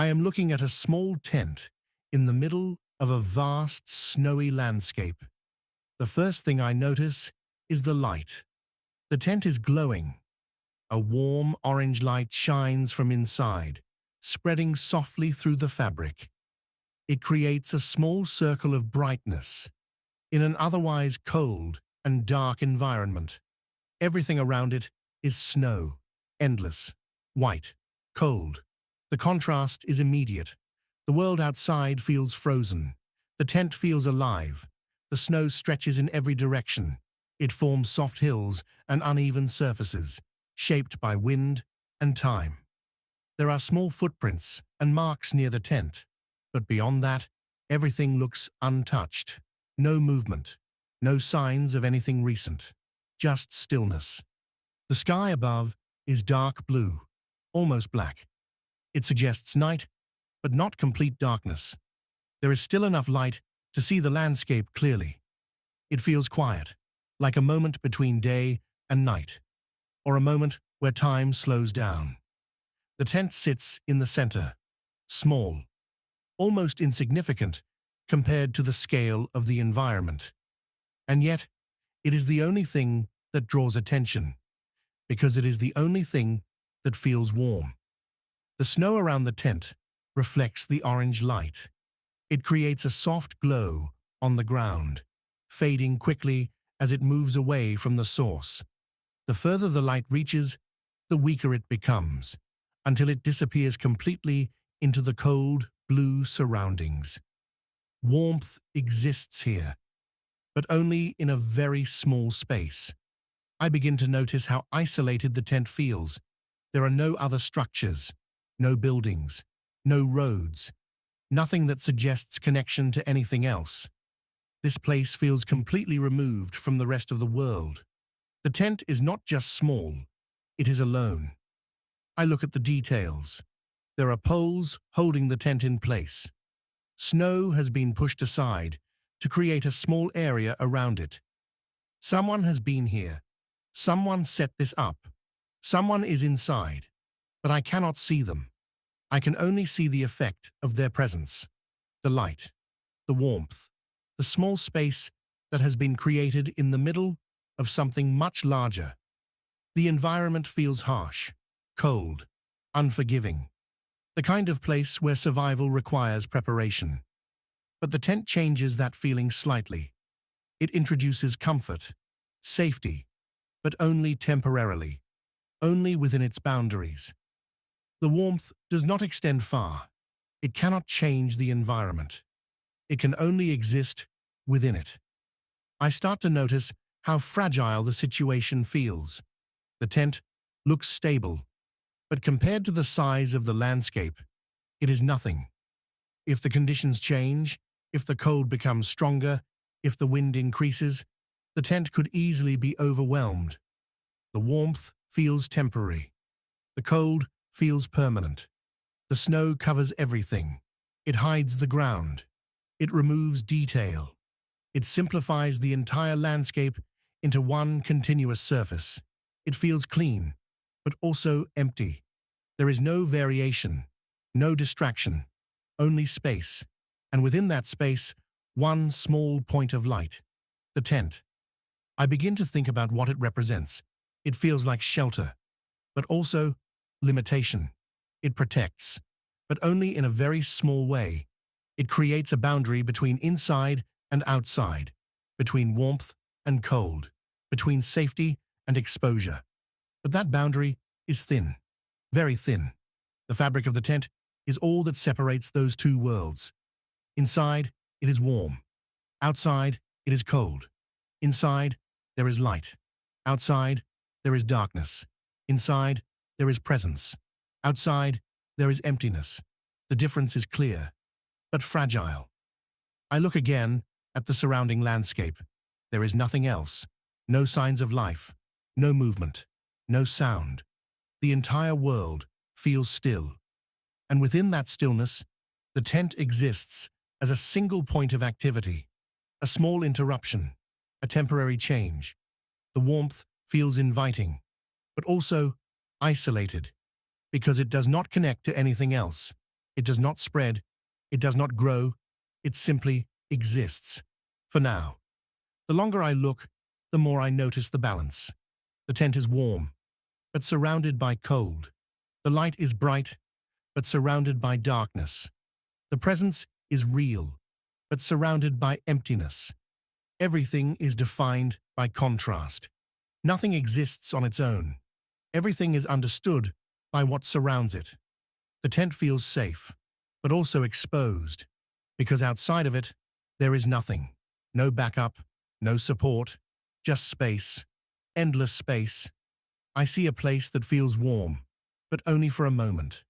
I am looking at a small tent in the middle of a vast snowy landscape. The first thing I notice is the light. The tent is glowing. A warm orange light shines from inside, spreading softly through the fabric. It creates a small circle of brightness in an otherwise cold and dark environment. Everything around it is snow, endless, white, cold. The contrast is immediate. The world outside feels frozen. The tent feels alive. The snow stretches in every direction. It forms soft hills and uneven surfaces, shaped by wind and time. There are small footprints and marks near the tent, but beyond that, everything looks untouched. No movement, no signs of anything recent, just stillness. The sky above is dark blue, almost black. It suggests night, but not complete darkness. There is still enough light to see the landscape clearly. It feels quiet, like a moment between day and night, or a moment where time slows down. The tent sits in the center, small, almost insignificant compared to the scale of the environment. And yet, it is the only thing that draws attention, because it is the only thing that feels warm. The snow around the tent reflects the orange light. It creates a soft glow on the ground, fading quickly as it moves away from the source. The further the light reaches, the weaker it becomes, until it disappears completely into the cold, blue surroundings. Warmth exists here, but only in a very small space. I begin to notice how isolated the tent feels. There are no other structures, no buildings, no roads, nothing that suggests connection to anything else. This place feels completely removed from the rest of the world. The tent is not just small, it is alone. I look at the details. There are poles holding the tent in place. Snow has been pushed aside to create a small area around it. Someone has been here. Someone set this up. Someone is inside, but I cannot see them. I can only see the effect of their presence. The light, the warmth, the small space that has been created in the middle of something much larger. The environment feels harsh, cold, unforgiving. The kind of place where survival requires preparation. But the tent changes that feeling slightly. It introduces comfort, safety, but only temporarily, only within its boundaries. The warmth does not extend far. It cannot change the environment. It can only exist within it. I start to notice how fragile the situation feels. The tent looks stable, but compared to the size of the landscape, it is nothing. If the conditions change, if the cold becomes stronger, if the wind increases, the tent could easily be overwhelmed. The warmth feels temporary. The cold feels permanent. The snow covers everything. It hides the ground. It removes detail. It simplifies the entire landscape into one continuous surface. It feels clean, but also empty. There is no variation, no distraction, only space. And within that space, one small point of light, the tent. I begin to think about what it represents. It feels like shelter, but also limitation. It protects, but only in a very small way. It creates a boundary between inside and outside, between warmth and cold, between safety and exposure. But that boundary is thin, very thin. The fabric of the tent is all that separates those two worlds. Inside, it is warm. Outside, it is cold. Inside, there is light. Outside, there is darkness. Inside, there is presence. Outside, there is emptiness. The difference is clear, but fragile. I look again at the surrounding landscape. There is nothing else. No signs of life. No movement. No sound. The entire world feels still. And within that stillness, the tent exists as a single point of activity, a small interruption, a temporary change. The warmth feels inviting, but also isolated, because it does not connect to anything else. It does not spread. It does not grow. It simply exists. For now. The longer I look, the more I notice the balance. The tent is warm, but surrounded by cold. The light is bright, but surrounded by darkness. The presence is real, but surrounded by emptiness. Everything is defined by contrast. Nothing exists on its own. Everything is understood by what surrounds it. The tent feels safe, but also exposed, because outside of it, there is nothing. No backup, no support, just space, endless space. I see a place that feels warm, but only for a moment.